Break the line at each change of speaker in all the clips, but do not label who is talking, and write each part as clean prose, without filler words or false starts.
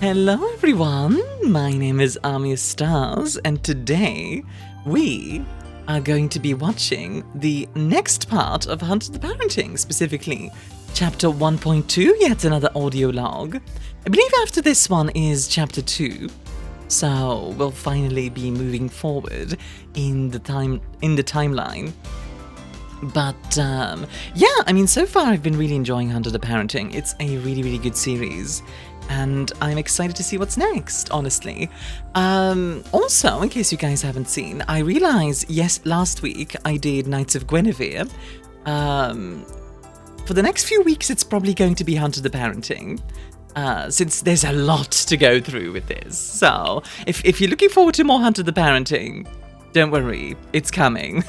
Hello everyone, my name is Armia Stars, and today we are going to be watching the next part of Hunter the Parenting, specifically Chapter 1.2, yet another audio log. I believe after this one is Chapter 2, so we'll finally be moving forward in the timeline. But, yeah, I mean, so far I've been really enjoying Hunter the Parenting. It's a really good series, and I'm excited to see what's next, honestly. Also, in case you guys haven't seen, I realized, yes, last week I did Knights of Guinevere. For the next few weeks, it's probably going to be Hunter the Parenting, since there's a lot to go through with this. So, if you're looking forward to more Hunter the Parenting, don't worry, it's coming.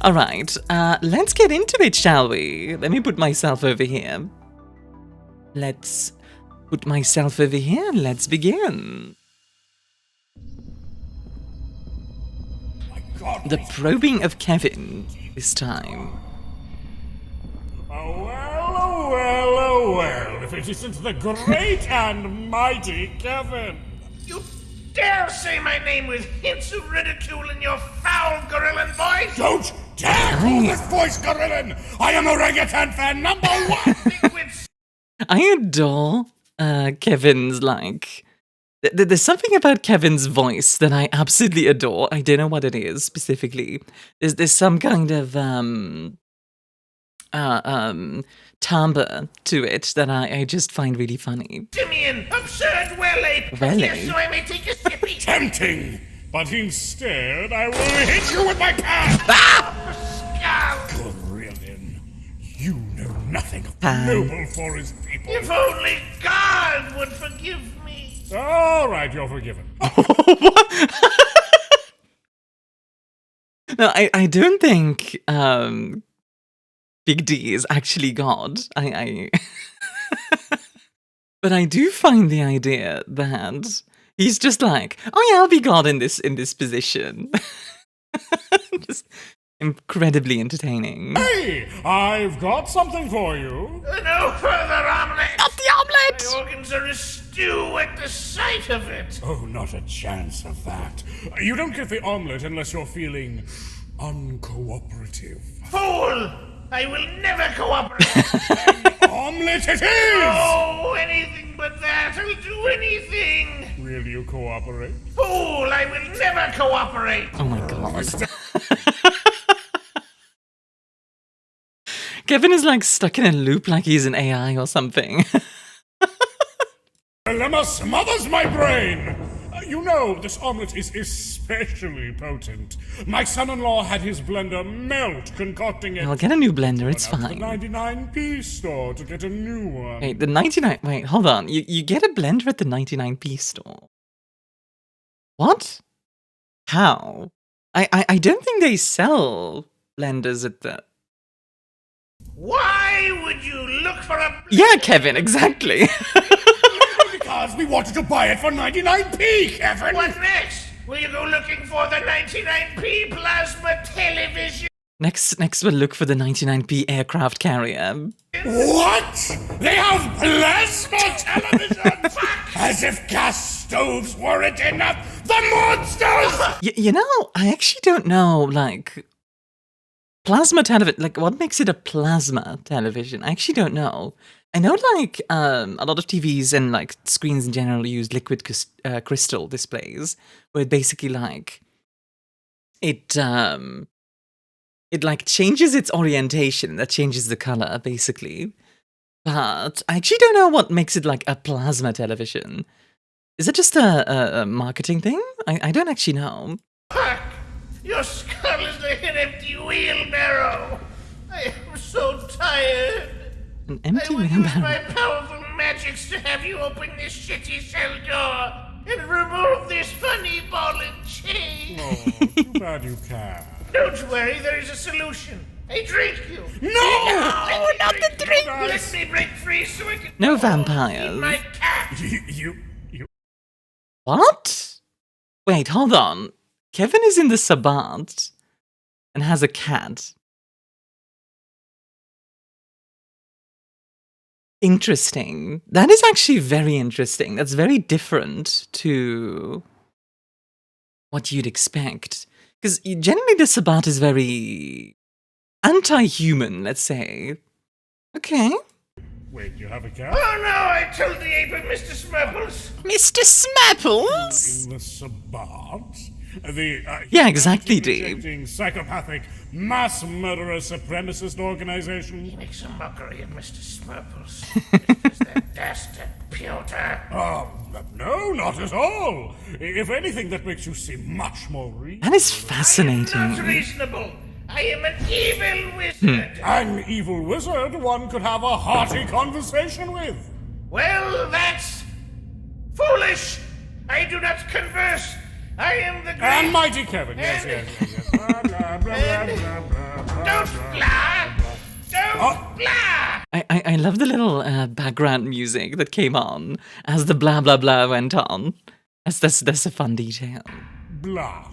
Alright, let's get into it, shall we? Let me put myself over here. Let's put myself over here and let's begin. The probing of Kevin this time.
Oh well, if it isn't the great and mighty Kevin.
You dare say my name with hints of ridicule in your foul gorillan voice?
Don't dare call this voice gorillan! I am orangutan fan number one!
I adore Kevin's, like... There's something about Kevin's voice that I absolutely adore. I don't know what it is, specifically. There's some kind of, timbre to it that I just find really funny.
Simian, absurd well-ape!
Well-ape?
Here, so I may take a sippy.
Tempting! But instead, I will hit you with my pan!
Skull!
Gorillan, you know nothing of
Pan.
noble forest people.
If only God would forgive me.
All right, you're forgiven.
No, I don't think Big D is actually God. But I do find the idea that he's just like, oh yeah, I'll be God in this position. Just incredibly entertaining.
Hey, I've got something for you.
No further omelette!
Not the omelette!
My organs are a stew at the sight of it.
Oh, not a chance of that. You don't get the omelet unless you're feeling uncooperative.
Fool! I will never cooperate.
Omelet it is!
Oh, anything but that. I'll do anything.
Will you cooperate?
Fool! I will never cooperate.
Oh my god. Kevin is like stuck in a loop like he's an AI or something.
Dilemma smothers my brain! You know, this omelet is especially potent. My son-in-law had his blender melt concocting it.
I'll get a new blender, it's
Went out to
fine.
the 99p store to get a new one.
Wait, the 99... Wait, hold on. You get a blender at the 99p store? What? How? I don't think they sell blenders at the...
Why would you look for a...
Yeah, Kevin, exactly.
Because we wanted to buy it for 99p, Kevin!
What next? Will you go looking for the 99p plasma television?
Next we'll look for the 99p aircraft carrier.
What? They have plasma television? As if gas stoves weren't enough! The monsters!
You know, I actually don't know, like... Plasma television, like, what makes it a plasma television? I actually don't know. I know, like, a lot of TVs and, like, screens in general use liquid crystal displays, where it basically, like, it, like, changes its orientation, that changes the color, basically. But I actually don't know what makes it, like, a plasma television. Is it just a marketing thing? I don't actually know.
Fuck! Your skull is like an empty wheelbarrow. I am so tired.
An empty
I will use
wheelbarrow.
my powerful magics to have you open this shitty cell door and remove this funny ball and chain.
Oh, too bad you can't.
Don't worry, there is a solution. I drink you.
No!
Not the drink. Let me break free so I can
No
go
vampires.
feed my cat.
You...
What? Wait, hold on. Kevin is in the Sabbat and has a cat. interesting. That is actually very interesting. That's very different to what you'd expect. Because generally the Sabbat is very anti-human, let's say. Okay.
Wait, you have a cat?
Oh no, I told the ape of Mr. Smurples.
Mr. Smurples?
In the Sabbat?
Yeah, exactly, Dave.
Rejecting psychopathic, mass murderer supremacist organization?
He makes a mockery of Mr. Smurples. Is that dastard Piotr?
No, not at all. If anything, that makes you seem much more reasonable.
That is fascinating.
I am not reasonable. I am an evil wizard.
An evil wizard one could have a hearty conversation with.
Well, that's foolish. I do not converse. I am the great...
And mighty Kevin, yes. Blah, blah, blah, blah, blah, blah,
Don't blah! Don't blah!
I love the little background music that came on as the blah blah blah went on. That's a fun detail.
blah.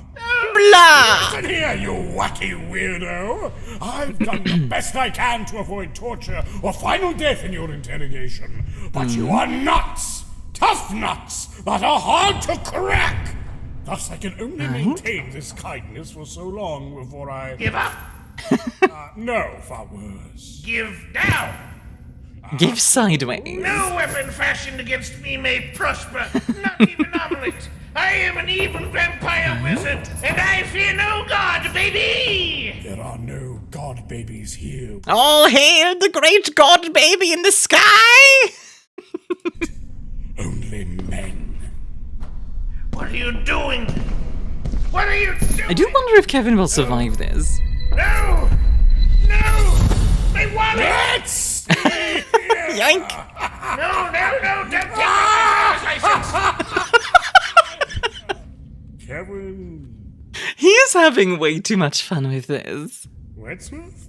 Blah!
Listen here, you wacky weirdo! I've done the best I can to avoid torture or final death in your interrogation, but you are nuts! Tough nuts that are hard to crack! Thus I can only maintain this kindness for so long before I...
Give up!
No, far worse.
Give down!
Give sideways.
No weapon fashioned against me may prosper, not even omelet. I am an evil vampire wizard, and I fear no god, baby!
There are no god babies here.
All hail the great god baby in the sky!
Only men.
What are you doing? What are you doing?
I do wonder if Kevin will survive this.
No! No! My wallet!
Let's
Yoink!
No, don't take my license!
Kevin
He is having way too much fun with this.
Wetsmith?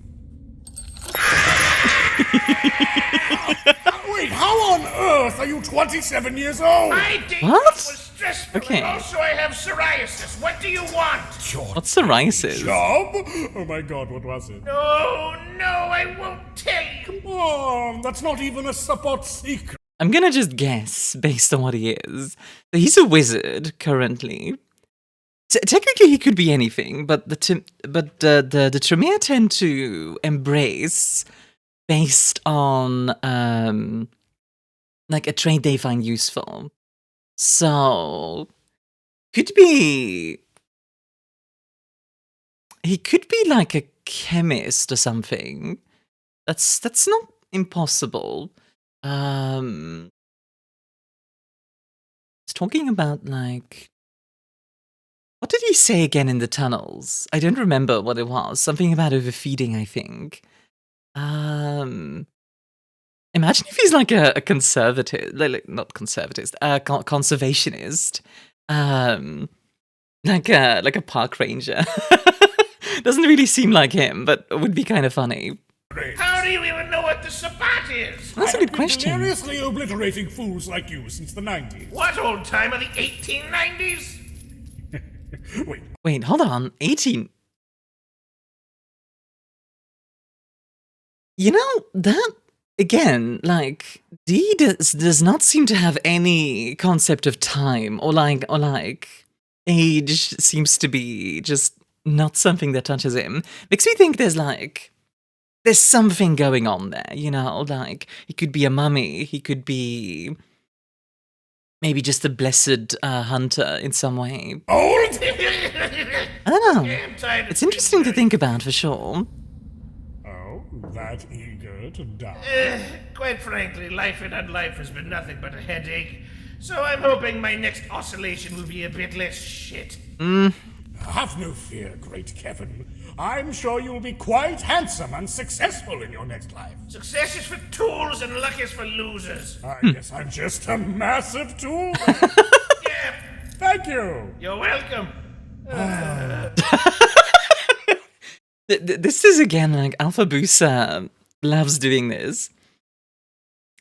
Wait, how on earth are you 27 years old?
My day
What?
was stressful,
Okay.
and also I have psoriasis. What do you want?
Your
What's psoriasis?
job? Oh my god, what was it?
No, I won't tell you.
Come on, that's not even a support secret.
I'm gonna just guess based on what he is. So he's a wizard currently. Technically, he could be anything, but the Tremere tend to embrace based on like a trait they find useful. So he could be like a chemist or something. That's not impossible. He's talking about like, what did he say again in the tunnels? I don't remember what it was. Something about overfeeding, I think. Imagine if he's like a conservative, like not conservatist, conservationist, like a park ranger. Doesn't really seem like him, but it would be kind of funny.
How do you even know what the Sabbat is?
That's a good question.
Hilariously obliterating fools like you since the 90s.
What old time of the 1890s?
Wait, hold on. 18. You know, that, again, like, D does not seem to have any concept of time, or like, age seems to be just not something that touches him. Makes me think there's something going on there, you know, like, he could be a mummy, he could be maybe just a blessed hunter in some way.
Old?
I don't know. It's interesting to think about, for sure.
Oh, that eager to die.
Quite frankly, life in unlife has been nothing but a headache. So I'm hoping my next oscillation will be a bit less shit.
Have no fear, great Kevin. I'm sure you'll be quite handsome and successful in your next life.
Success is for tools and luck is for losers.
I guess I'm just a massive tool.
Yeah,
Thank you.
you're welcome.
This is again like Alpha Busa loves doing this,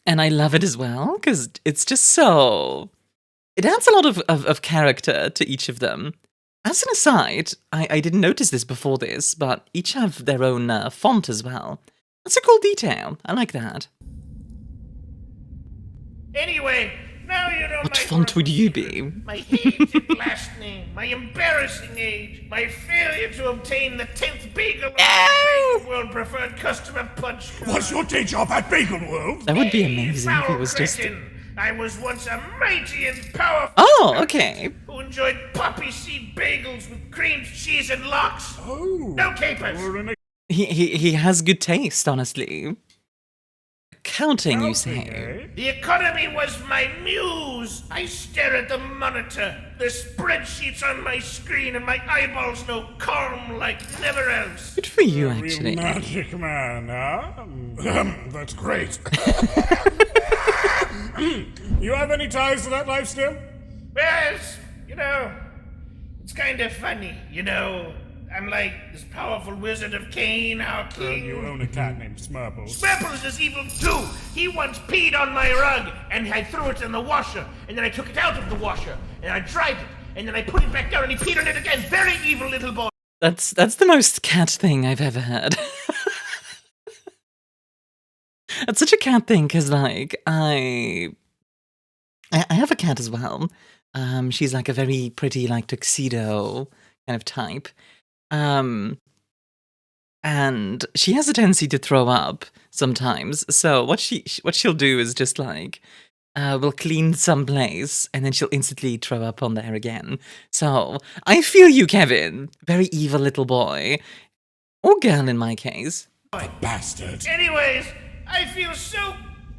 and I love it as well because it's just so. It adds a lot of character to each of them. As an aside, I didn't notice this before this, but each have their own font as well. That's a cool detail. I like that.
Anyway, now you know
What
my
font would you
secret.
be?
My hated last name, my embarrassing age, my failure to obtain the 10th bagel on the Bagel World Preferred Customer Punch card.
What's your day job at Bagel World?
That would be
Hey,
amazing if it
foul
was just.
cretin. I was once a mighty and powerful
Oh, okay.
who enjoyed poppy seed bagels with creamed cheese and lox.
Oh.
No capers.
You're an
He has good taste, honestly. Accounting, you
accounting,
say?
eh?
The economy was my muse. I stare at the monitor, the spreadsheets on my screen, and my eyeballs know calm like never else.
Good for you,
Real
actually.
magic man, huh? That's great. You have any ties to that life still?
Well, it's kind of funny, I'm like this powerful wizard of Kane, our king.
You own a cat named Smurple.
Smurples is evil too. He once peed on my rug, and I threw it in the washer, and then I took it out of the washer, and I dried it, and then I put it back down, and he peed on it again. Very evil little boy.
That's the most cat thing I've ever heard. That's such a cat thing, because, like, I have a cat as well. She's, like, a very pretty, like, tuxedo kind of type. And she has a tendency to throw up sometimes. So what she'll do is just, like, we'll clean some place, and then she'll instantly throw up on there again. So I feel you, Kevin. Very evil little boy. Or girl, in my case.
Bastard.
Anyways, I feel so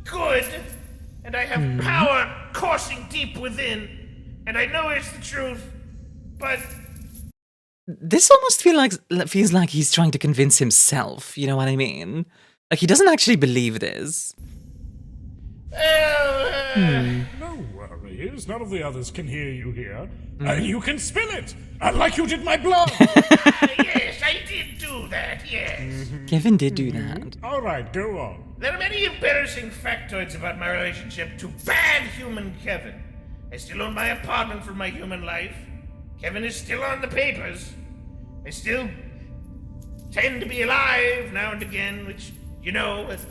good, and I have power coursing deep within, and I know it's the truth, but
This almost feels like he's trying to convince himself, you know what I mean? Like, he doesn't actually believe this.
No worries. None of the others can hear you here. You can spill it, like you did my blood.
yes, I did do that, yes.
Kevin did do that.
All right, go on.
There are many embarrassing factoids about my relationship to bad human Kevin. I still own my apartment for my human life. Kevin is still on the papers. I still tend to be alive now and again, which, that was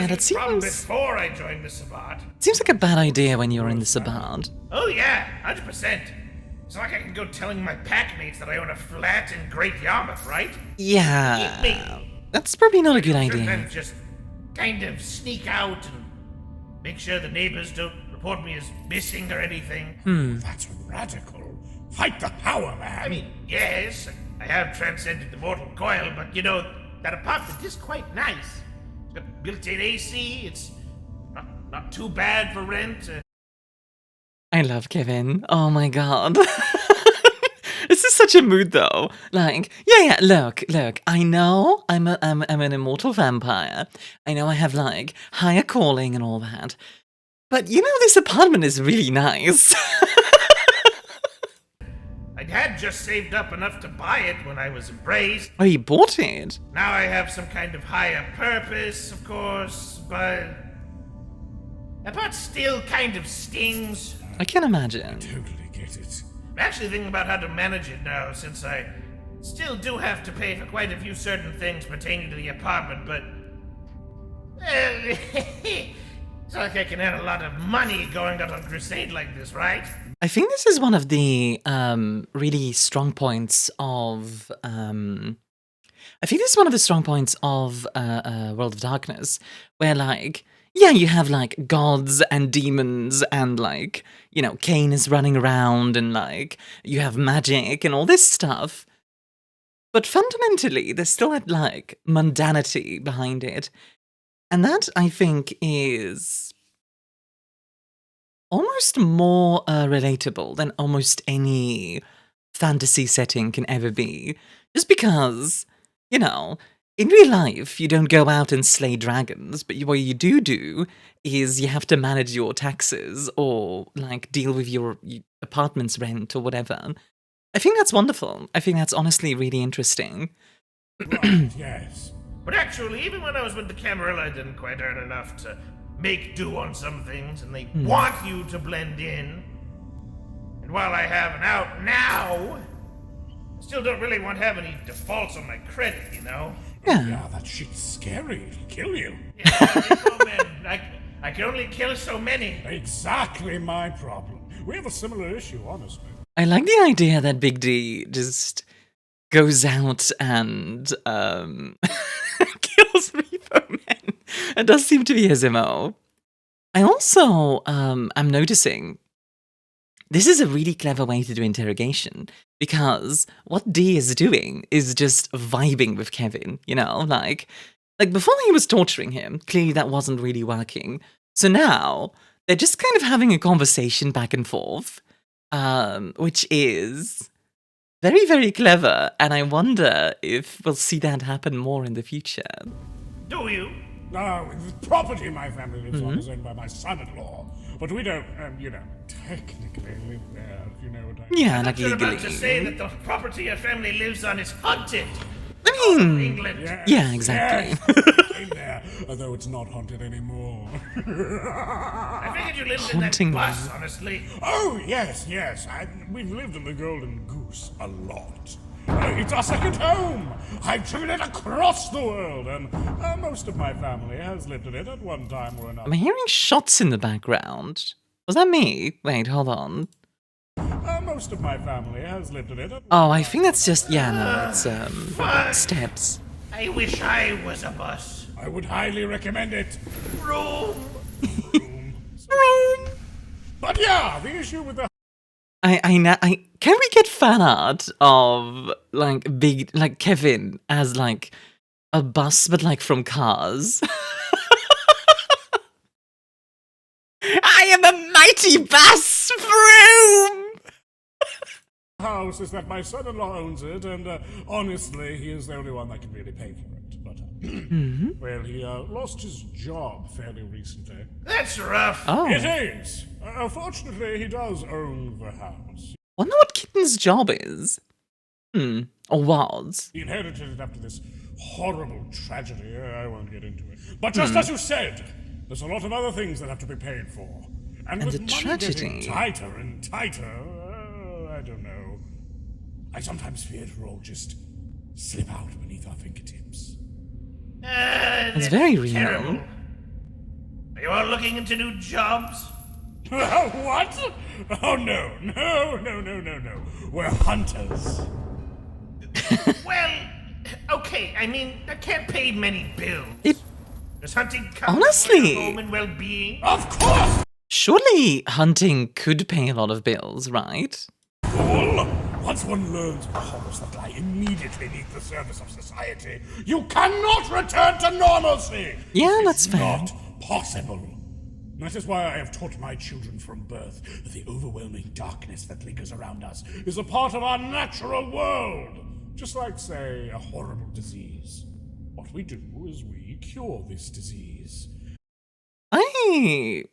that
the problem
seems-
before I joined the Sabbat.
Seems like a bad idea when you're in the Sabbat.
Oh yeah, 100%. It's not like I can go telling my packmates that I own a flat in Great Yarmouth, right?
Yeah, that's probably not a good idea.
Sometimes just kind of sneak out and make sure the neighbors don't report me as missing or anything.
That's radical. Fight the power, man.
I mean, yes, I have transcended the mortal coil, but that apartment is quite nice. It's got built-in AC, it's not too bad for rent.
I love Kevin. Oh my god. This is such a mood, though. Like, yeah, look, I know I'm an immortal vampire. I know I have, like, higher calling and all that. But, this apartment is really nice.
I had just saved up enough to buy it when I was embraced.
Oh, you bought it?
Now I have some kind of higher purpose, of course, but that part still kind of stings.
I can imagine.
Totally get it.
I'm actually thinking about how to manage it now, since I still do have to pay for quite a few certain things pertaining to the apartment, but it's not like I can earn a lot of money going on a crusade like this, right?
I think this is one of the really strong points of World of Darkness, where, like, yeah, you have, like, gods and demons and, like, Cain is running around and, like, you have magic and all this stuff. But fundamentally, there's still that, like, mundanity behind it. And that, I think, is almost more relatable than almost any fantasy setting can ever be. Just because, in real life, you don't go out and slay dragons, but what you do is you have to manage your taxes or, like, deal with your apartment's rent or whatever. I think that's wonderful. I think that's honestly really interesting.
Right, yes.
But actually, even when I was with the Camarilla, I didn't quite earn enough to make do on some things, and they want you to blend in. And while I have an out now, I still don't really want to have any defaults on my credit,
Yeah.
Yeah, that shit's scary. It'll kill you.
Yeah, oh man, I can only kill so many.
Exactly my problem. We have a similar issue, honestly.
I like the idea that Big D just goes out and kills repo men. It does seem to be his MO. I also am noticing this is a really clever way to do interrogation, because what D is doing is just vibing with Kevin, you know, like before he was torturing him, clearly that wasn't really working. So now they're just kind of having a conversation back and forth, which is very, very clever, and I wonder if we'll see that happen more in the future.
Do you?
The property my family lives on is owned by my son-in-law, but we don't, technically live there, if you know what I mean.
Yeah, like
You're about
legally.
to say that the property your family lives on is haunted.
I mean,
England.
Yes,
yeah, exactly.
Yes, came there, although it's not haunted anymore.
I figured you lived
Haunting
in that bus, honestly.
Oh, yes. We've lived in the Golden Goose a lot. It's our second home. I've driven it across the world, and most of my family has lived in it at one time or another.
I'm hearing shots in the background. Was that me? Wait, hold on.
Most of my family has lived in it at
Oh, I think that's just, yeah, no, it's, steps.
I wish I was a bus.
I would highly recommend it.
Room.
But yeah, the issue with the
Can we get fan art of, like, Kevin as, like, a bus, but, like, from Cars? I am a mighty bus! Vroom!
house is that my son-in-law owns it, and honestly, he is the only one that can really pay for it. But, well, he lost his job fairly recently.
That's rough.
Oh.
It is. Fortunately, he does own the house.
Wonder what Kitten's job is. Or was.
He inherited it after this horrible tragedy. I won't get into it. But just as you said, there's a lot of other things that have to be paid for. And with
the
money
tragedy.
getting tighter and tighter, I don't know. I sometimes fear it will all just slip out beneath our fingertips.
It's very real.
Terrible. Are you all looking into new jobs?
What? Oh, no. We're hunters.
Well, okay, I mean, that can't pay many bills. Does hunting come
Honestly.
before your home and well-being?
Of course!
Surely hunting could pay a lot of bills, right?
Fool! Once one learns the horrors that lie immediately beneath the surface of society, you cannot return to normalcy!
Yeah, that's
It's
fair.
not possible. That is why I have taught my children from birth that the overwhelming darkness that lingers around us is a part of our natural world. Just like, say, a horrible disease. What we do is we cure this disease.
I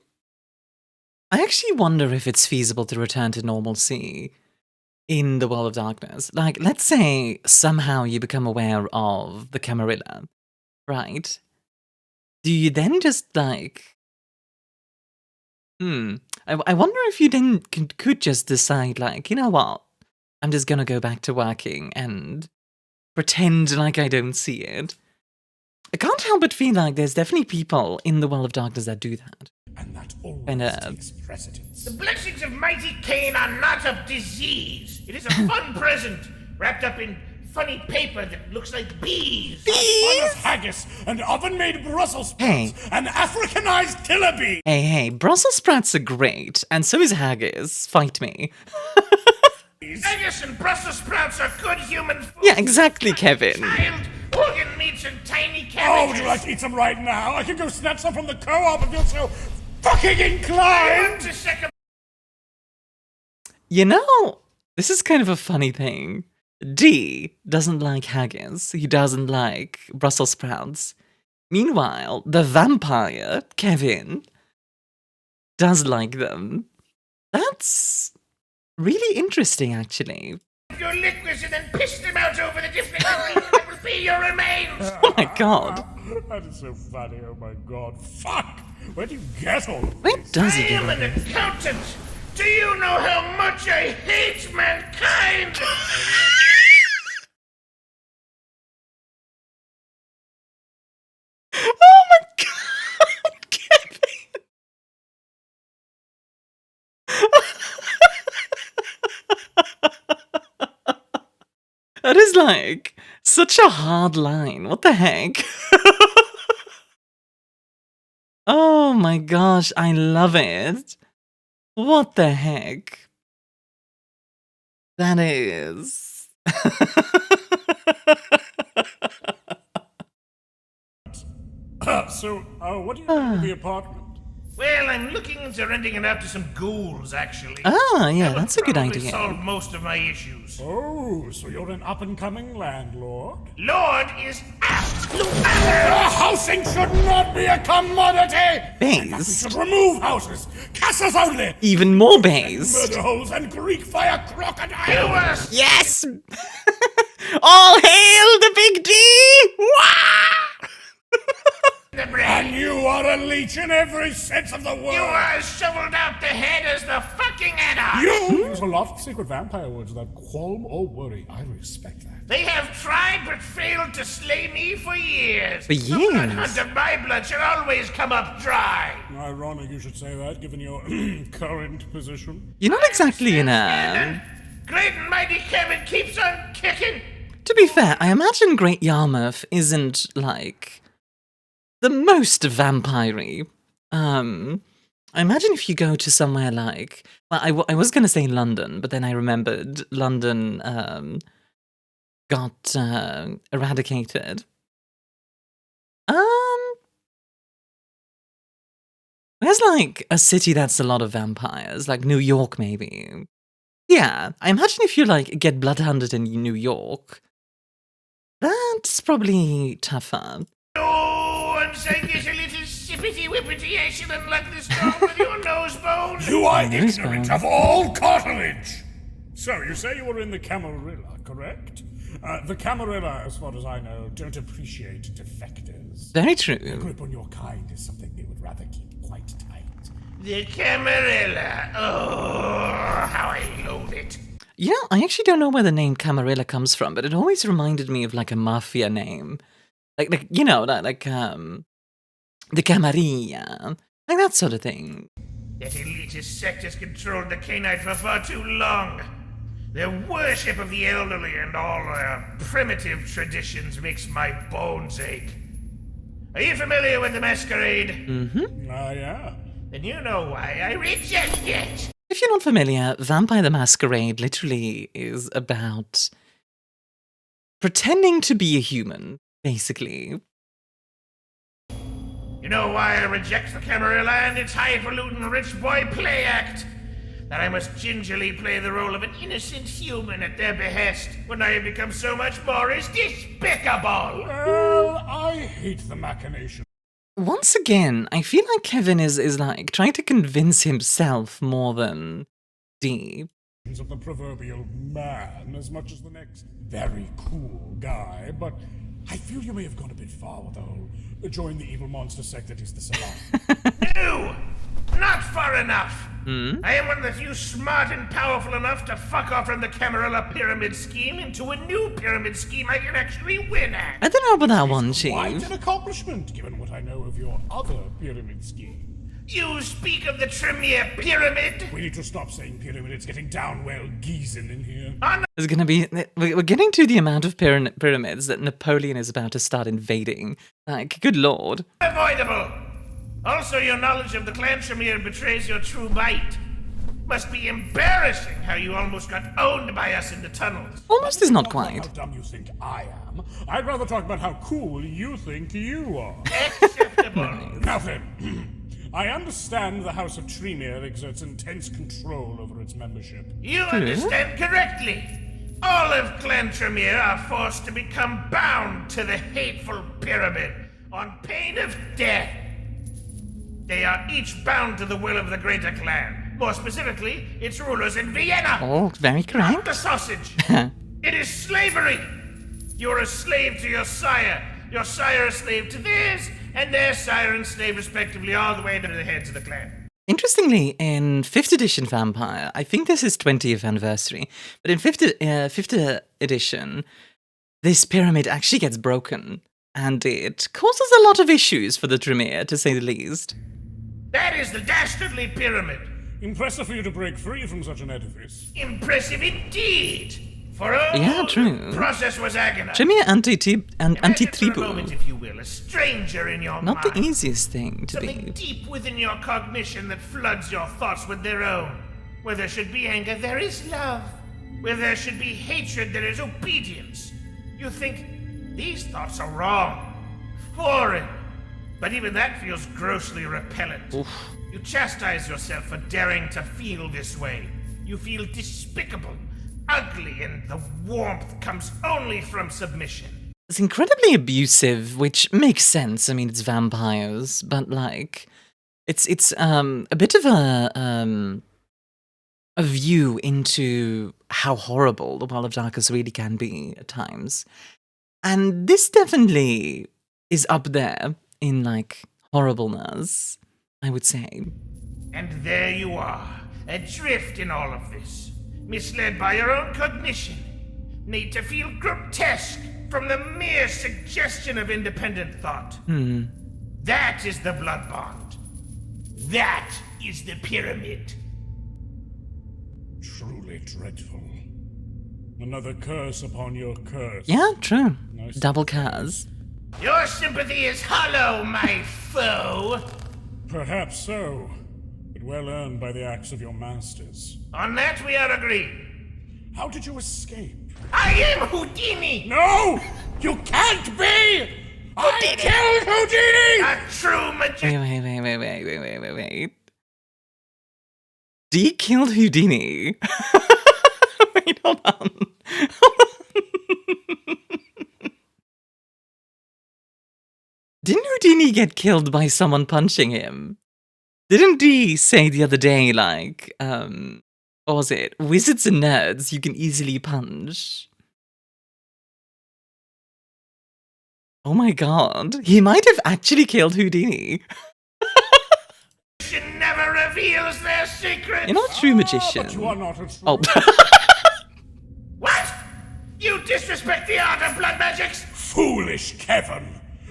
actually wonder if it's feasible to return to normalcy in the world of darkness. Like, let's say somehow you become aware of the Camarilla, right? Do you then just, like... I wonder if you then could just decide, like, you know what? I'm just gonna go back to working and pretend like I don't see it. I can't help but feel like there's definitely people in the world of darkness that do that.
And that always
And,
takes precedence.
The blessings of mighty Cain are not a disease. It is a fun present, wrapped up in funny paper that looks like bees.
Honest haggis and oven-made Brussels sprouts and Africanized killer bee.
Hey, Brussels sprouts are great, and so is haggis. Fight me.
Haggis and Brussels sprouts are good human food.
Yeah, exactly, Kevin.
Child, organ meats and tiny
Oh,
cabbages.
would you like to eat some right now? I can go snatch some from the co-op if you're so fucking inclined.
To second
You know, this is kind of a funny thing. D doesn't like haggis. He doesn't like Brussels sprouts. Meanwhile, the vampire, Kevin, does like them. That's really interesting, actually.
your liquids and then piss them out over the different that will be your remains.
Oh my god.
That is so funny, oh my god. Fuck! Where do you get all of
Where
this?
does
I
he get
am
all
an
this?
accountant. Do you know how much I hate mankind?
Oh my god, Kevin! That is like such a hard line. What the heck? Oh my gosh, I love it. What the heck? That is.
So, what do you think of the apartment?
Well, I'm looking into renting it out to some ghouls, actually.
Ah, yeah,
That would
that's a good
probably
idea.
solve most of my issues.
Oh, so you're an up-and-coming landlord?
Lord is absolute.
Housing should not be a commodity! We
Based.
should remove houses, castles only!
Even more based.
Murder holes and Greek fire crocodiles!
Yes! All hail the big D! Wah!
And you are a leech in every sense of the word!
You are as shoveled out the head as the fucking adder!
You use a lot of secret vampire words without qualm or worry. I respect that.
They have tried but failed to slay me for years.
For
The blood
years?
hunt of my blood shall always come up dry.
Ironic you should say that, given your current position.
You're not exactly in a...
And great and mighty Kevin keeps on kicking.
To be fair, I imagine Great Yarmouth isn't, like, the most vampire-y. I imagine if you go to somewhere like... Well, I was going to say London, but then I remembered London got eradicated. There's, like, a city that's a lot of vampires, like New York, maybe. Yeah, I imagine if you, like, get bloodhounded in New York, that's probably tougher.
Oh, and say there's a little sippity-whippity action and like this dog with your nose bone.
You are
Nose
ignorant
bone.
of all cartilage! So, you say you were in the Camarilla, correct? The Camarilla, as far as I know, don't appreciate defectors.
Very
The
true.
grip on your kind is something they would rather keep quite tight.
The Camarilla. Oh, how I loathe it.
Yeah, I actually don't know where the name Camarilla comes from, but it always reminded me of, like, a mafia name. Like you know, like, the Camarilla. Like that sort of thing.
That elitist sect has controlled the canine for far too long. Their worship of the elderly and all their primitive traditions makes my bones ache. Are you familiar with the masquerade?
Mm-hmm.
Yeah.
Then you know why I reject it.
If you're not familiar, Vampire the Masquerade literally is about pretending to be a human, basically.
You know why I reject the Camarilla and its highfalutin rich boy play act? That I must gingerly play the role of an innocent human at their behest when I have become so much more is despicable!
Well, I hate the machination
Once again, I feel like Kevin is like trying to convince himself more than D.
of the proverbial man as much as the next very cool guy, but I feel you may have gone a bit far with the whole join the evil monster sect that is the salon.
No! Not far enough! I am one of the few smart and powerful enough to fuck off from the Camarilla pyramid scheme into a new pyramid scheme I can actually win at!
I don't know about that one,
Quite
Chief.
an accomplishment, given what I know of your other pyramid scheme.
You speak of the Tremere Pyramid?
We need to stop saying pyramid, it's getting down well geezing in here.
There's gonna be... We're getting to the amount of pyramids that Napoleon is about to start invading. Like, good lord.
Unavoidable! Also, your knowledge of the clan Tremere betrays your true bite. Must be embarrassing how you almost got owned by us in the tunnels.
Almost is not
Talk about
quite.
how dumb you think I am. I'd rather talk about how cool you think you are.
Acceptable.
Now then, I understand the House of Tremere exerts intense control over its membership.
You understand correctly. All of Clan Tremere are forced to become bound to the hateful pyramid on pain of death. They are each bound to the will of the greater clan. More specifically, its rulers in Vienna.
Oh, very
Not
correct.
the sausage. It is slavery. You're a slave to your sire a slave to theirs, and their sire and slave respectively, all the way to the heads of the clan.
Interestingly, in 5th edition Vampire, I think this is 20th anniversary, but in 5th edition, this pyramid actually gets broken, and it causes a lot of issues for the Tremere, to say the least.
That is the dastardly pyramid.
Impressive for you to break free from such an edifice.
Impressive indeed. For all
Yeah, true.
the process was agonizing.
Jimmy
Imagine for a moment,
anti-tribu.
if you will, a stranger in your
Not
mind.
the easiest thing to
Something
be.
deep within your cognition that floods your thoughts with their own. Where there should be anger, there is love. Where there should be hatred, there is obedience. You think, these thoughts are wrong, foreign. But even that feels grossly repellent.
Oof.
You chastise yourself for daring to feel this way. You feel despicable, ugly, and the warmth comes only from submission.
It's incredibly abusive, which makes sense. I mean, it's vampires, but like, it's a bit of a view into how horrible the World of Darkness really can be at times, and this definitely is up there in like horribleness, I would say.
And there you are, adrift in all of this, misled by your own cognition, made to feel grotesque from the mere suggestion of independent thought. That is the blood bond. That is the pyramid.
Truly dreadful. Another curse upon your curse.
Yeah, true.
Nice.
Double cars.
Your sympathy is hollow, my foe.
Perhaps so, but well earned by the acts of your masters.
On that we are agreed.
How did you escape?
I am Houdini!
No! You can't be! I killed Houdini!
A true magician.
Wait. D killed Houdini. Wait, hold on. Didn't Houdini get killed by someone punching him? Didn't D say the other day, like, what was it? Wizards and nerds you can easily punch. Oh my god. He might have actually killed Houdini.
Never reveals their secrets.
You're not a true magician.
But you are not a true...
Oh.
What? You disrespect the art of blood magics?
Foolish Kevin!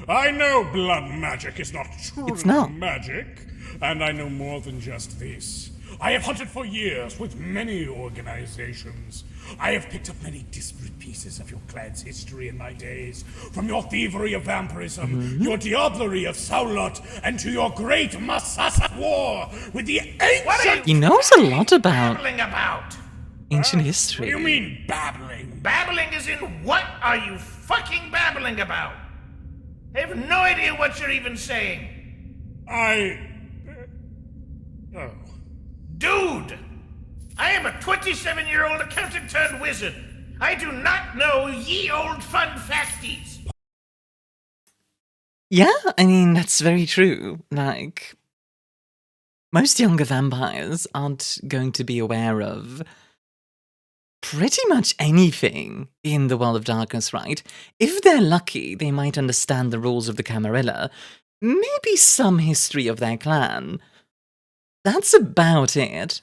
I know blood magic is not true
It's not.
magic, and I know more than just this. I have hunted for years with many organizations. I have picked up many disparate pieces of your clan's history in my days, from your thievery of vampirism, your diablerie of Saulot, and to your great Masasa war with the ancient...
He knows a lot about
Babbling about.
ancient
What
history.
do you mean, babbling?
Babbling is in what are you fucking babbling about? I have no idea what you're even saying.
Oh.
Dude! I am a 27-year-old accountant turned wizard. I do not know ye old fun facties.
Yeah, I mean, that's very true. Like, most younger vampires aren't going to be aware of pretty much anything in the World of Darkness, right? If they're lucky, they might understand the rules of the Camarilla, maybe some history of their clan. That's about it.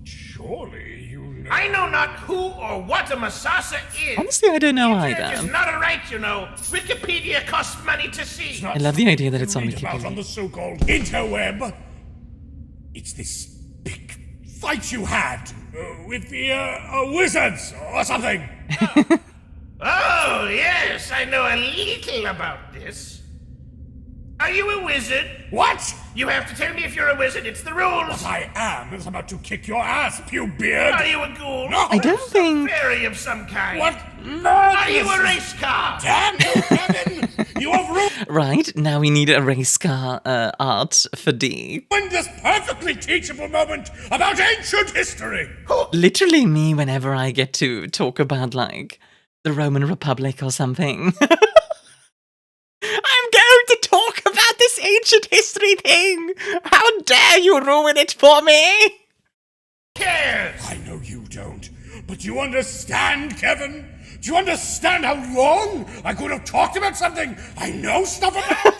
Surely you know...
I know not who or what a Masasa is.
Honestly, I don't know
Internet is
either.
not a right, you know. Wikipedia costs money to see.
I love the idea that it's on
read about on
Wikipedia.
the so-called interweb. It's this big fight you had with the wizards or something.
Oh, yes, I know a little about this. Are you a wizard?
What?
You have to tell me if you're a wizard. It's the rules.
What I am is about to kick your ass, Pewbeard.
Are you a ghoul?
No.
I don't think...
Fairy of some kind.
What?
Are you a race car?
Damn you, Kevin! You have
Right, now we need a race car art for D.
ruined this perfectly teachable moment about ancient history.
Literally me whenever I get to talk about, like, the Roman Republic or something. I'm going to talk about this ancient history thing! How dare you ruin it for me!
Cares?
I know you don't, but you understand, Kevin? Do you understand how long I could have talked about something I know stuff about?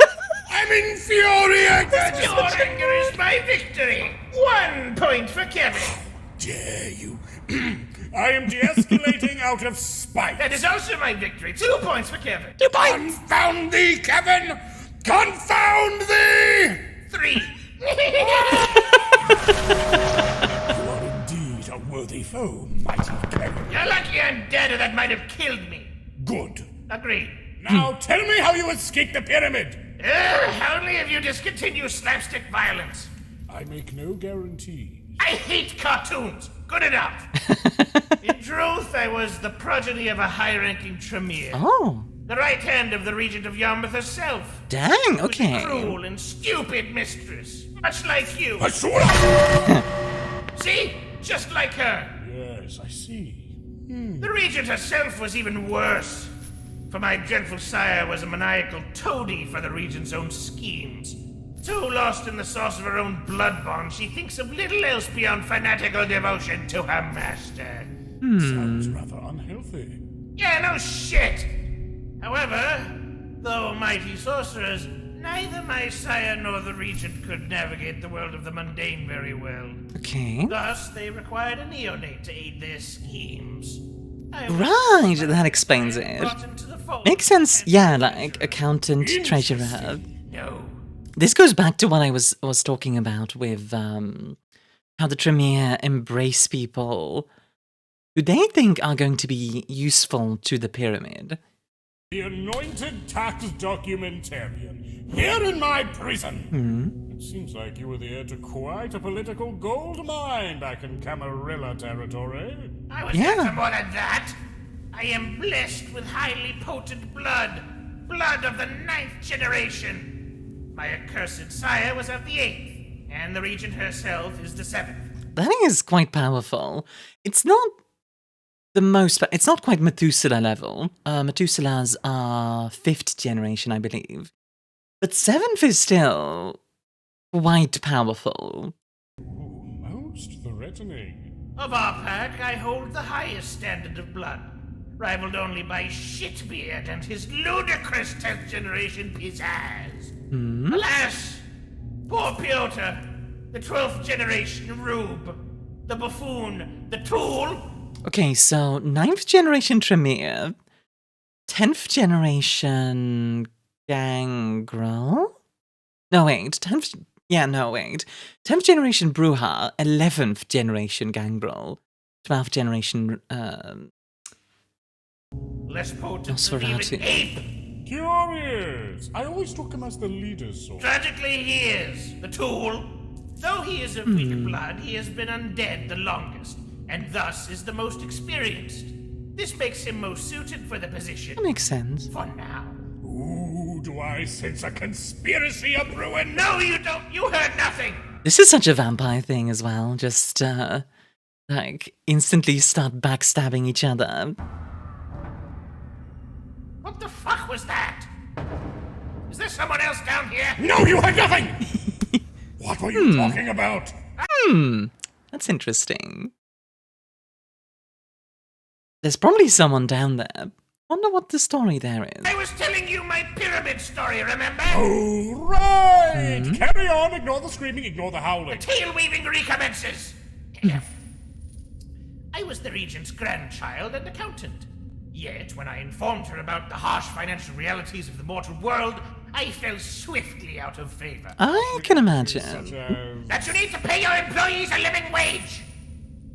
I'm infuriated!
Your anger is my victory. 1 point for Kevin.
Dare you? I am de-escalating out of spite.
That is also my victory. 2 points for Kevin.
Confound thee, Kevin! Confound thee!
3.
are indeed a worthy foe, mighty Kevin.
You're lucky I'm dead, or that might have killed me.
Good.
Agreed.
Now tell me how you escaped the pyramid.
Only if you discontinue slapstick violence.
I make no guarantees.
I hate cartoons. Good enough. In truth, I was the progeny of a high-ranking Tremere.
Oh.
The right hand of the Regent of Yarmouth herself.
Dang, okay.
Cruel and stupid mistress. Much like you.
Asura!
See? Just like her.
Yes, I see.
The Regent herself was even worse. For my dreadful sire was a maniacal toady for the Regent's own schemes. So lost in the sauce of her own blood bond, she thinks of little else beyond fanatical devotion to her master.
Sounds rather unhealthy.
Yeah, no shit! However, though mighty sorcerers, neither my sire nor the Regent could navigate the world of the mundane very well.
Okay.
Thus, they required a neonate to aid their schemes.
Right, that explains it. Makes sense, yeah, like accountant, treasurer.
No.
This goes back to what I was talking about with how the Tremere embrace people who they think are going to be useful to the pyramid.
The anointed tax documentarian, here in my prison. It seems like you were the heir to quite a political gold mine back in Camarilla territory.
I was here for more than that. I am blessed with highly potent blood. Blood of the 9th generation. My accursed sire was of the 8th, and the Regent herself is the 7th.
That is quite powerful. It's not the most, it's not quite Methuselah level. Methuselahs are 5th generation, I believe. But 7th is still quite powerful.
Ooh, most threatening.
Of our pack, I hold the highest standard of blood, rivaled only by Shitbeard and his ludicrous 10th generation pizzazz. Alas, poor Piotr, the 12th generation rube, the buffoon, the tool.
Okay, so 9th generation Tremere, 10th generation Gangrel? No, wait, 10th... Yeah, no, wait. 10th generation Bruja, 11th generation Gangrel, 12th generation...
Less potent
Nosferatu.
than even ape.
Curious. I always took him as the leader's sort.
Tragically, he is the tool. Though he is of weak blood, he has been undead the longest, and thus is the most experienced. This makes him most suited for the position.
That makes sense.
For now.
Ooh, do I sense a conspiracy a brewing?
No, you don't. You heard nothing.
This is such a vampire thing as well. Just, like, instantly start backstabbing each other.
What the fuck was that? Is there someone else down here?
No, you had nothing! What were you talking about?
That's interesting. There's probably someone down there. Wonder what the story there is.
I was telling you my pyramid story, remember?
Oh, right! Carry on, ignore the screaming, ignore the
The
howling.
tail weaving recommences. I was the Regent's grandchild and accountant. Yet, when I informed her about the harsh financial realities of the mortal world, I fell swiftly out of favor.
I can imagine.
Such as...
That you need to pay your employees a living wage!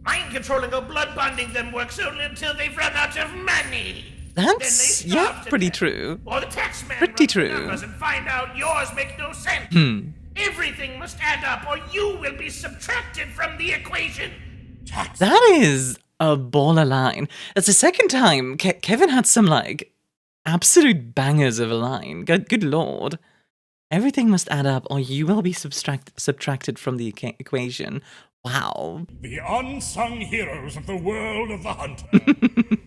Mind controlling or blood bonding them works only until they've run out of money!
That's,
Then they
yeah,
starve to
pretty
death.
true.
Or the taxman
Pretty
runs the
true.
numbers and find out yours make no sense. Everything must add up or you will be subtracted from the equation.
That is a baller line. That's the second time Kevin had some, like, absolute bangers of a line. Good lord. Everything must add up or you will be subtracted from the equation. Wow.
The unsung heroes of the world of the hunter.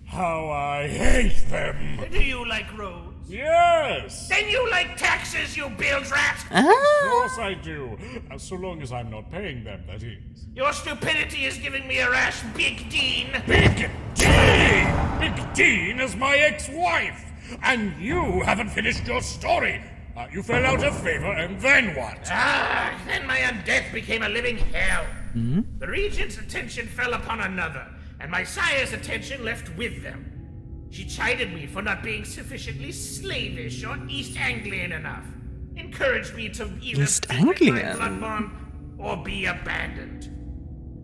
How I hate them.
Do you like roads?
Yes!
Then you like taxes, you bilge rat!
Of course I do. So long as I'm not paying them, that is.
Your stupidity is giving me a rash, Big Dean.
Big Dean! Big Dean is my ex-wife! And you haven't finished your story. You fell out of favor, and then what?
Then my undeath became a living hell. The Regent's attention fell upon another, and my sire's attention left with them. She chided me for not being sufficiently slavish or East Anglian enough. Encouraged me to either
East
break my
Anglian?
blood bond or be abandoned.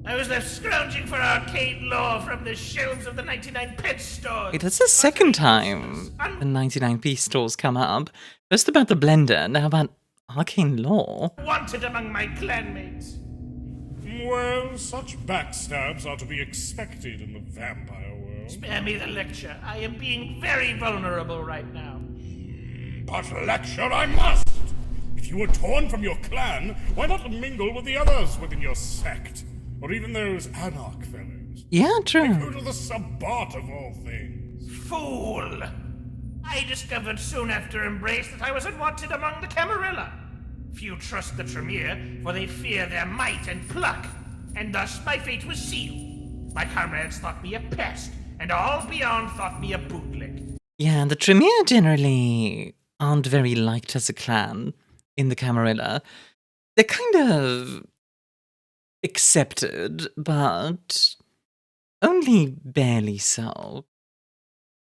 I was left scrounging for arcade lore from the shelves of the 99 pet stores.
Wait, that's the second time the 99p stores come up. First about the blender, now about arcane lore.
Wanted among my clanmates.
Well, such backstabs are to be expected in the vampire world.
Spare me the lecture. I am being very vulnerable right now.
But lecture I must! If you were torn from your clan, why not mingle with the others within your sect? Or even those anarch fellows?
Yeah, true.
Go to the Sabbat of all things.
Fool! I discovered soon after Embrace that I was unwanted among the Camarilla. Few trust the Tremere, for they fear their might and pluck, and thus my fate was sealed. My comrades thought me a pest, and all beyond thought me a bootlick.
Yeah, the Tremere generally aren't very liked as a clan in the Camarilla. They're kind of accepted, but only barely so.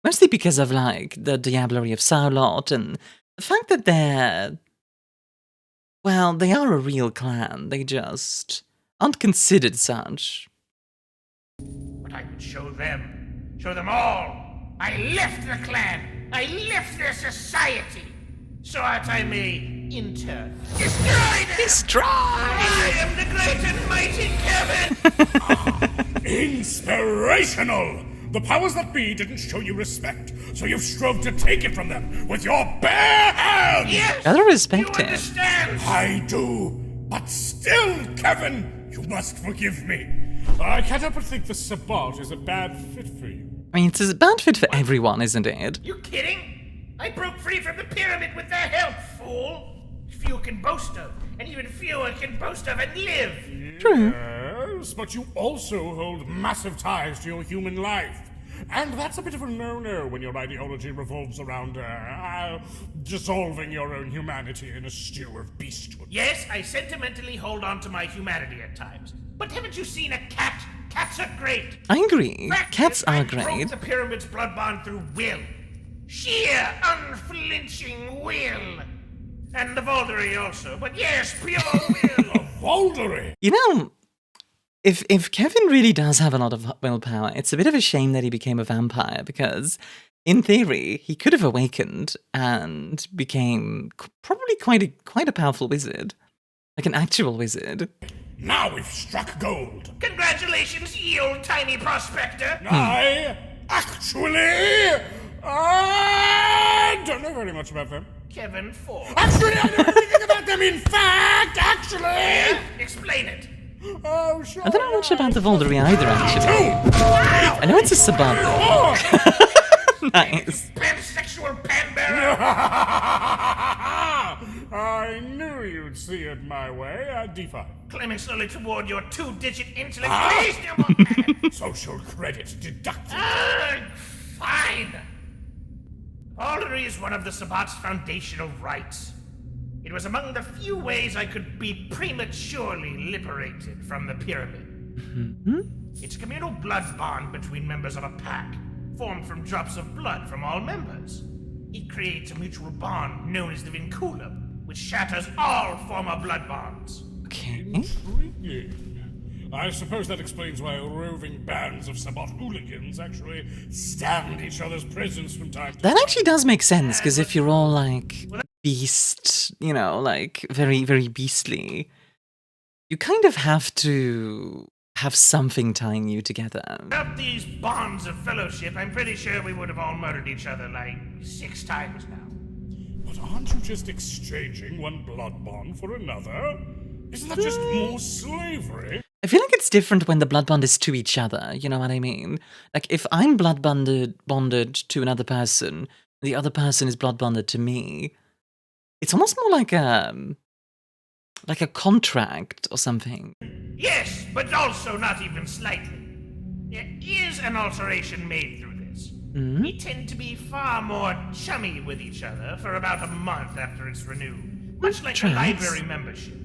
Mostly because of, like, the diablerie of Saulot and the fact that they're... Well, they are a real clan, they just aren't considered such.
But I would show them all. I left the clan, I left their society, so that I may, in turn, destroy them!
Destroy!
I am the great and mighty Kevin!
Inspirational! The powers that be didn't show you respect, so you've strove to take it from them with your bare hands!
Yes!
Gotta respect
You
it.
understand?
I do, but still, Kevin, you must forgive me. I can't help but think the Sabbat is a bad fit for you.
I mean, it's a bad fit for everyone, isn't it?
You kidding? I broke free from the pyramid with their help, fool! Few can boast of, and even fewer can boast of and live!
True.
Yes, but you also hold massive ties to your human life. And that's a bit of a no-no when your ideology revolves around, dissolving your own humanity in a stew of beasthood.
Yes, I sentimentally hold on to my humanity at times. But haven't you seen a cat? Cats are great!
I agree.
Fact
Cats
is,
are
I broke
great.
the pyramid's blood bond through will. Sheer, unflinching will. And the Voldery also, but yes, pure will.
Voldery!
You know, if Kevin really does have a lot of willpower, it's a bit of a shame that he became a vampire, because in theory, he could have awakened and became probably quite a powerful wizard. Like an actual wizard.
Now we've struck gold.
Congratulations, ye old tiny prospector.
I don't know very much about them.
Kevin 4.
Actually, I know everything about them. In fact, actually.
Yeah? Explain it.
Oh, sure.
I don't know much about the Voldery either, actually. I know it's a Sabbat. Nice.
Pansexual panbearer.
I knew you'd see it my way. D5.
Climbing slowly toward your 2-digit intellect. Please, no more.
Social credit deducted.
Fine. Voldery is one of the Sabbat's foundational rites. It was among the few ways I could be prematurely liberated from the pyramid. It's a communal blood bond between members of a pack, formed from drops of blood from all members. It creates a mutual bond known as the vinculum, which shatters all former blood bonds.
Okay.
Intriguing. I suppose that explains why roving bands of Sabbat hooligans actually stand each other's presence from time to time.
That actually does make sense, because if you're all, like, beast, you know, like, very, very beastly, you kind of have to have something tying you together.
Without these bonds of fellowship, I'm pretty sure we would have all murdered each other like 6 times now.
But aren't you just exchanging one blood bond for another? Isn't that just more slavery?
I feel like it's different when the blood bond is to each other, you know what I mean? Like, if I'm blood bonded to another person, the other person is blood bonded to me, it's almost more like a contract or something.
Yes, but also not even slightly. There is an alteration made through this. We tend to be far more chummy with each other for about a month after it's renewed, much like a library membership.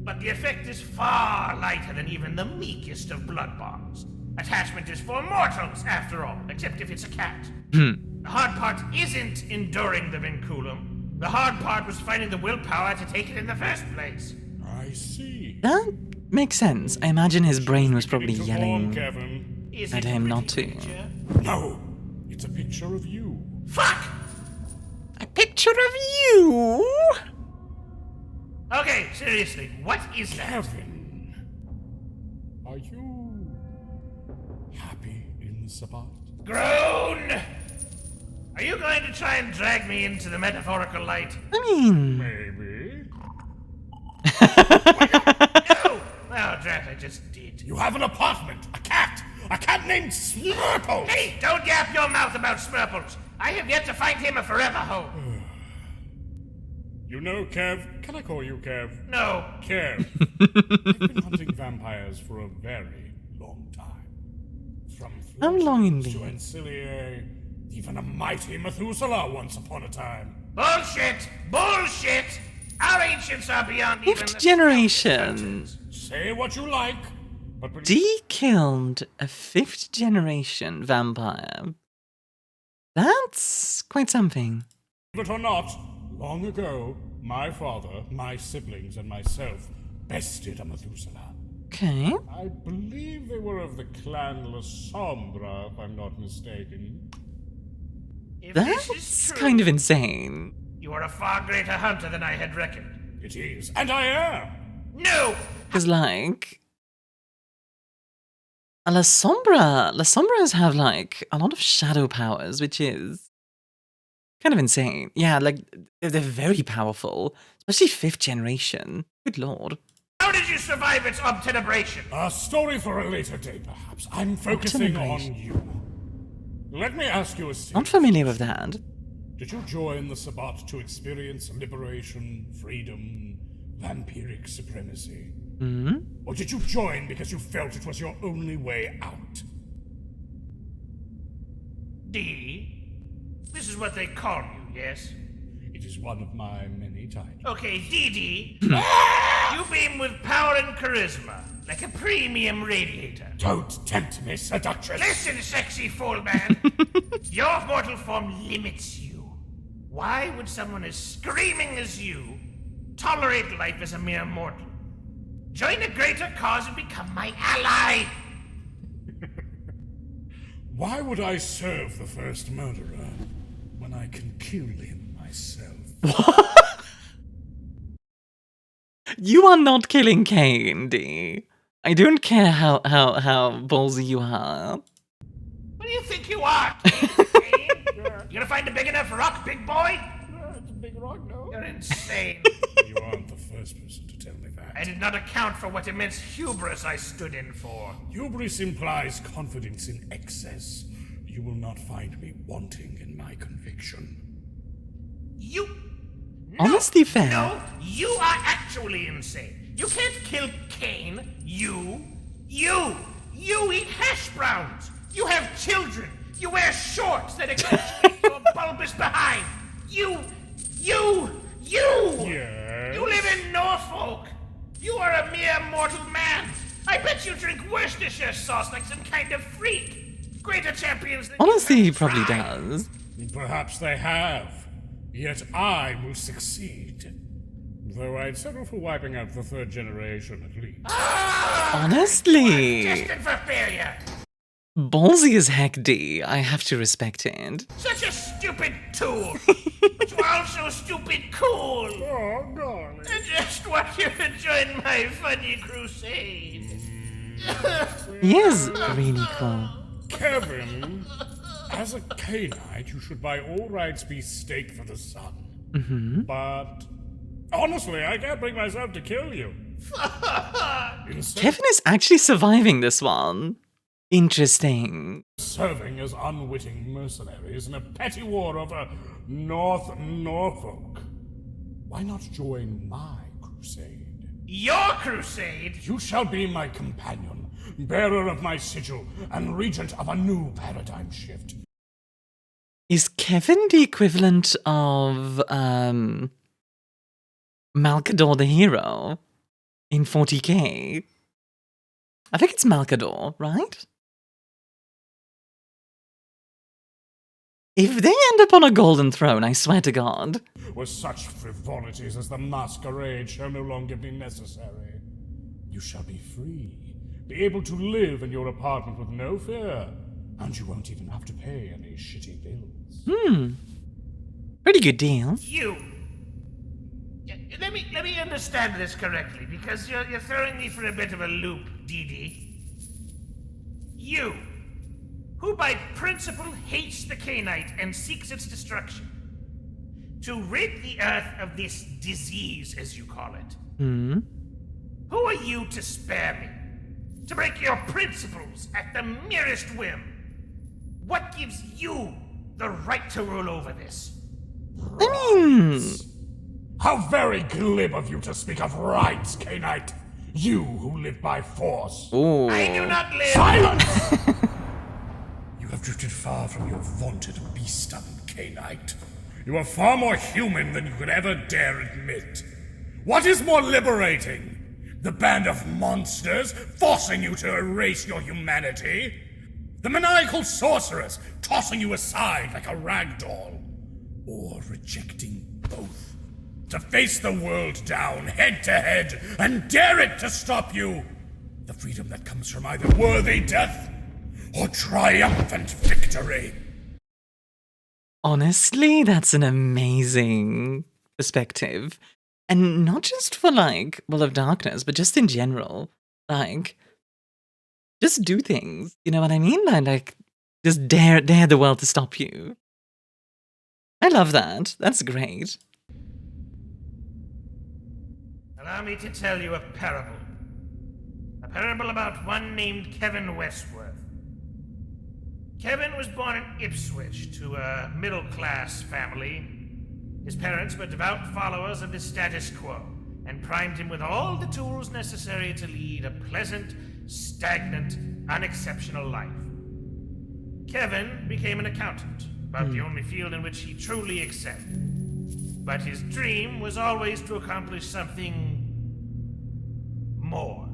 But the effect is far lighter than even the meekest of blood bonds. Attachment is for mortals, after all, except if it's a cat. The hard part isn't enduring the vinculum. The hard part was finding the willpower to take it in the first place.
I see.
That makes sense. I imagine his brain was probably
Beginning to form,
yelling
Kevin.
Is
at
it a
him not
pretty
to.
picture?
No, it's a picture of you.
Fuck!
A picture of you?
Okay, seriously, what is that?
Kevin, are you happy in Sabat?
Groan! Are you going to try and drag me into the metaphorical light?
I mean...
Maybe.
No! Oh, drat, I just did.
You have an apartment, a cat named Slurple.
Hey, don't yap your mouth about Smurples. I have yet to find him a forever home.
You know, Kev, can I call you Kev?
No.
Kev, I've been hunting vampires for a very long time. From
How long
Florence to
indeed?
Ancilia, even a mighty Methuselah once upon a time.
Bullshit! Bullshit! Our ancients are beyond even
Fifth
the
generation.
Say what you like, but believe
Dee killed a 5th generation vampire. That's quite something.
it or not, long ago, my father, my siblings, and myself bested a Methuselah.
Okay.
I believe they were of the clan La Sombra, if I'm not mistaken.
If this is
That's
true,
kind of insane.
you are a far greater hunter than I had reckoned.
It is, and I am.
No!
Because, like... La Sombras have, like, a lot of shadow powers, which is kind of insane. Yeah, like, they're very powerful. Especially 5th generation. Good lord.
How did you survive its obtenebration?
A story for a later day, perhaps. I'm focusing on you. Let me ask you a
Not
serious
familiar with that.
Did you join the Sabbat to experience liberation, freedom, vampiric supremacy?
Hmm?
Or did you join because you felt it was your only way out?
D. This is what they call you, yes?
It is one of my many titles.
Okay, DD. You beam with power and charisma, like a premium radiator.
Don't tempt me, seductress!
Listen, sexy fool man. Your mortal form limits you. Why would someone as screaming as you tolerate life as a mere mortal? Join a greater cause and become my ally.
Why would I serve the first murderer when I can kill him myself?
You are not killing Kane, D. I don't care how ballsy you are.
What do you think you are, Kane? You gonna find a big enough rock, big boy?
It's a big rock, no?
You're insane.
You aren't the first person to tell me that.
I did not account for what immense hubris I stood in for.
Hubris implies confidence in excess. You will not find me wanting in my conviction.
You...
Honestly fair.
No, you are actually insane. You can't kill Kane. You eat hash browns. You have children. You wear shorts that accentuate your bulbous behind. You!
Yes?
You live in Norfolk. You are a mere mortal man. I bet you drink Worcestershire sauce like some kind of freak. Greater champions than
Honestly,
you
he
have
probably
tried.
does.
Perhaps they have. Yet I will succeed. Though I'd settle for wiping out the third generation at least.
Honestly.
Destined for failure.
Ballsy as heck, D. I have to respect it.
Such a stupid tool. But you are also stupid cool.
Oh, darling.
I just want you to join my funny crusade.
He is really cool.
Kevin, as a Cainite, you should by all rights be staked for the sun.
Mm-hmm.
But honestly, I can't bring myself to kill you. Instead
Kevin is actually surviving this one. Interesting.
of serving as unwitting mercenaries in a petty war over North Norfolk, why not join my crusade?
Your crusade?
You shall be my companion, bearer of my sigil, and regent of a new paradigm shift.
Is Kevin the equivalent of Malkador the hero in 40k? I think it's Malkador, right? If they end up on a golden throne, I swear to God.
With such frivolities as the masquerade shall no longer be necessary. You shall be free, be able to live in your apartment with no fear, and you won't even have to pay any shitty bills.
Pretty good deal.
You. Let me understand this correctly, because you're throwing me for a bit of a loop, Dee Dee. You, who by principle hates the Canite and seeks its destruction, to rid the Earth of this disease, as you call it. Who are you to spare me? To break your principles at the merest whim? What gives you the right to rule over this?
I mean,
How very glib of you to speak of rights, Canite! You who live by force!
ooh.
I do not live.
Silence! You have drifted far from your vaunted beastdom, Canite. You are far more human than you could ever dare admit. What is more liberating? The band of monsters forcing you to erase your humanity? The maniacal sorceress tossing you aside like a rag doll? Or rejecting both? To face the world down, head to head, and dare it to stop you? The freedom that comes from either worthy death or triumphant victory.
Honestly, that's an amazing perspective. And not just for, like, World of Darkness, but just in general. Like, just do things. You know what I mean? Like just dare the world to stop you. I love that. That's great.
Allow me to tell you a parable. A parable about one named Kevin Westworth. Kevin was born in Ipswich to a middle-class family. His parents were devout followers of the status quo and primed him with all the tools necessary to lead a pleasant, stagnant, unexceptional life. Kevin became an accountant, about the only field in which he truly excelled. But his dream was always to accomplish something more.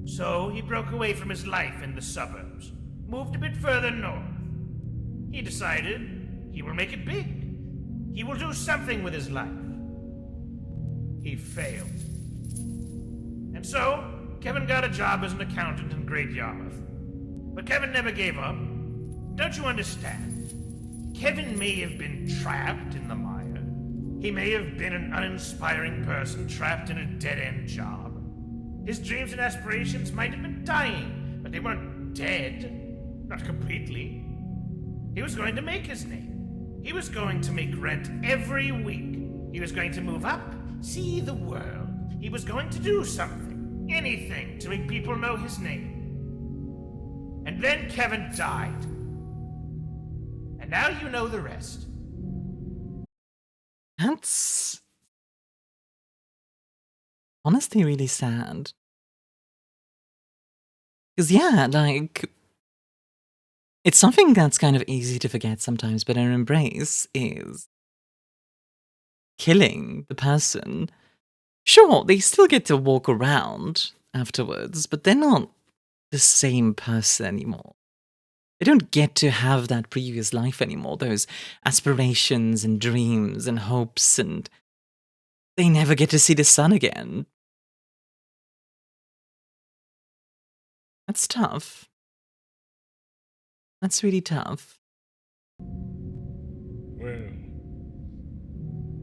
So he broke away from his life in the suburbs, moved a bit further north. He decided he will make it big. He will do something with his life. He failed. And so, Kevin got a job as an accountant in Great Yarmouth. But Kevin never gave up. Don't you understand? Kevin may have been trapped in the mire. He may have been an uninspiring person trapped in a dead-end job. His dreams and aspirations might have been dying, but they weren't dead. Not completely. He was going to make his name. He was going to make rent every week. He was going to move up, see the world. He was going to do something, anything, to make people know his name. And then Kevin died. And now you know the rest.
That's honestly really sad. Because, yeah, like, it's something that's kind of easy to forget sometimes, but an embrace is killing the person. Sure, they still get to walk around afterwards, but they're not the same person anymore. They don't get to have that previous life anymore, those aspirations and dreams and hopes, and they never get to see the sun again. That's tough. That's really tough.
Well,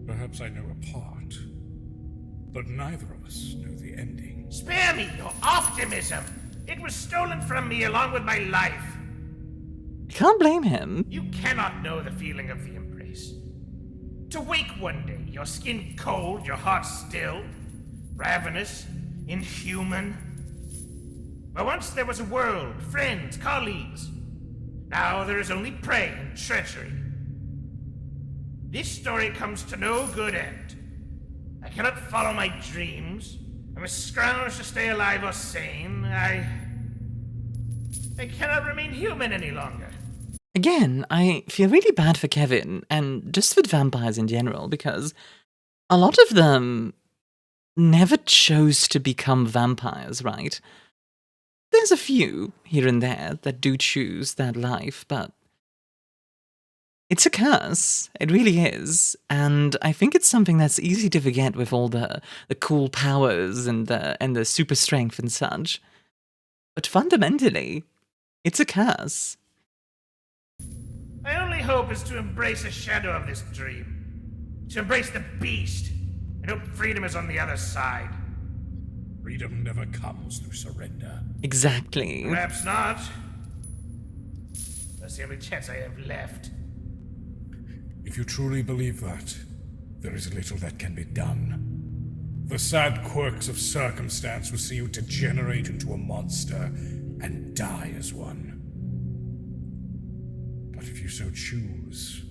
perhaps I know a part, but neither of us know the ending.
Spare me your optimism! It was stolen from me along with my life.
I can't blame him.
You cannot know the feeling of the embrace. To wake one day, your skin cold, your heart still, ravenous, inhuman. But once there was a world, friends, colleagues. Now there is only prey and treachery. This story comes to no good end. I cannot follow my dreams. I must scrounge to stay alive or sane. I cannot remain human any longer.
Again, I feel really bad for Kevin, and just with vampires in general, because a lot of them never chose to become vampires, right? There's a few here and there that do choose that life, but It's a curse. It really is. And I think it's something that's easy to forget with all the cool powers and the super strength and such. But fundamentally, it's a curse.
My only hope is to embrace a shadow of this dream. To embrace the beast. And hope freedom is on the other side.
Freedom never comes through surrender.
Exactly.
Perhaps not. That's the only chance I have left.
If you truly believe that, there is little that can be done. The sad quirks of circumstance will see you degenerate into a monster and die as one. But if you so choose,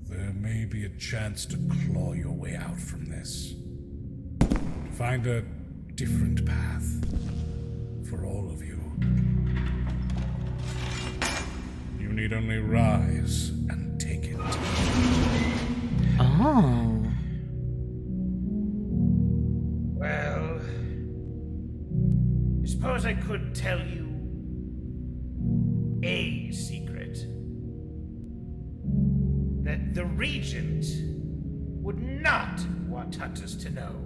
there may be a chance to claw your way out from this. Find a different path for all of you. You need only rise and take it.
Oh.
Well, I suppose I could tell you a secret. That the Regent would not want hunters to know.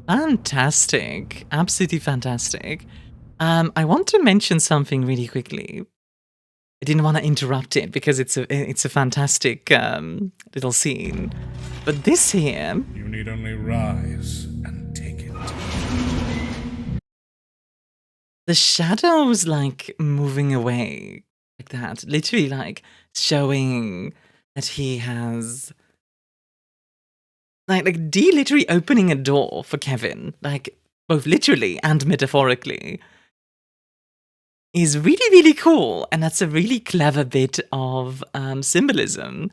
Fantastic. Absolutely fantastic. I want to mention something really quickly. I didn't want to interrupt it because it's a fantastic little scene. But this here...
You need only rise and take it.
The shadows, like, moving away like that. Literally, like, showing that he has... Like D literally opening a door for Kevin, like, both literally and metaphorically, is really, really cool. And that's a really clever bit of symbolism.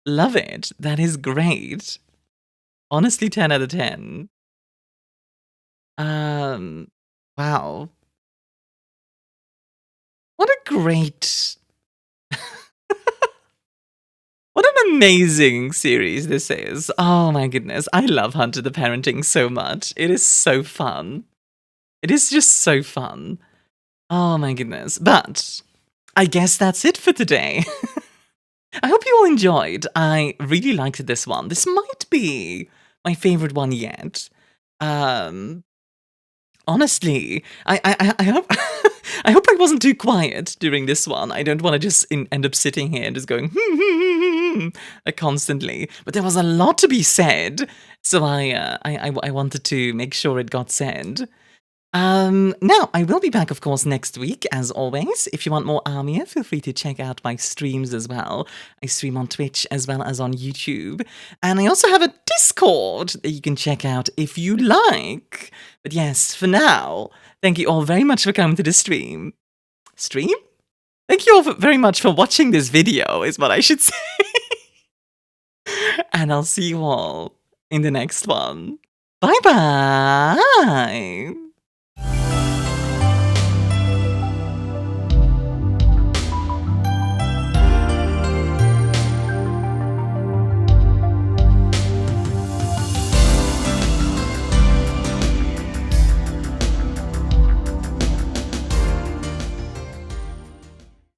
Love it. That is great. Honestly, 10 out of 10. Wow. What a great... What an amazing series this is. Oh my goodness. I love Hunter the Parenting so much. It is so fun. It is just so fun. Oh my goodness. But I guess that's it for today. I hope you all enjoyed. I really liked this one. This might be my favorite one yet. Honestly, I hope I hope I wasn't too quiet during this one. I don't want to just end up sitting here and just going constantly. But there was a lot to be said, so I wanted to make sure it got said. Now, I will be back, of course, next week, as always. If you want more Armia, feel free to check out my streams as well. I stream on Twitch as well as on YouTube. And I also have a Discord that you can check out if you like. But yes, for now, thank you all very much for coming to the stream. Stream? Thank you all very much for watching this video, is what I should say. And I'll see you all in the next one. Bye-bye!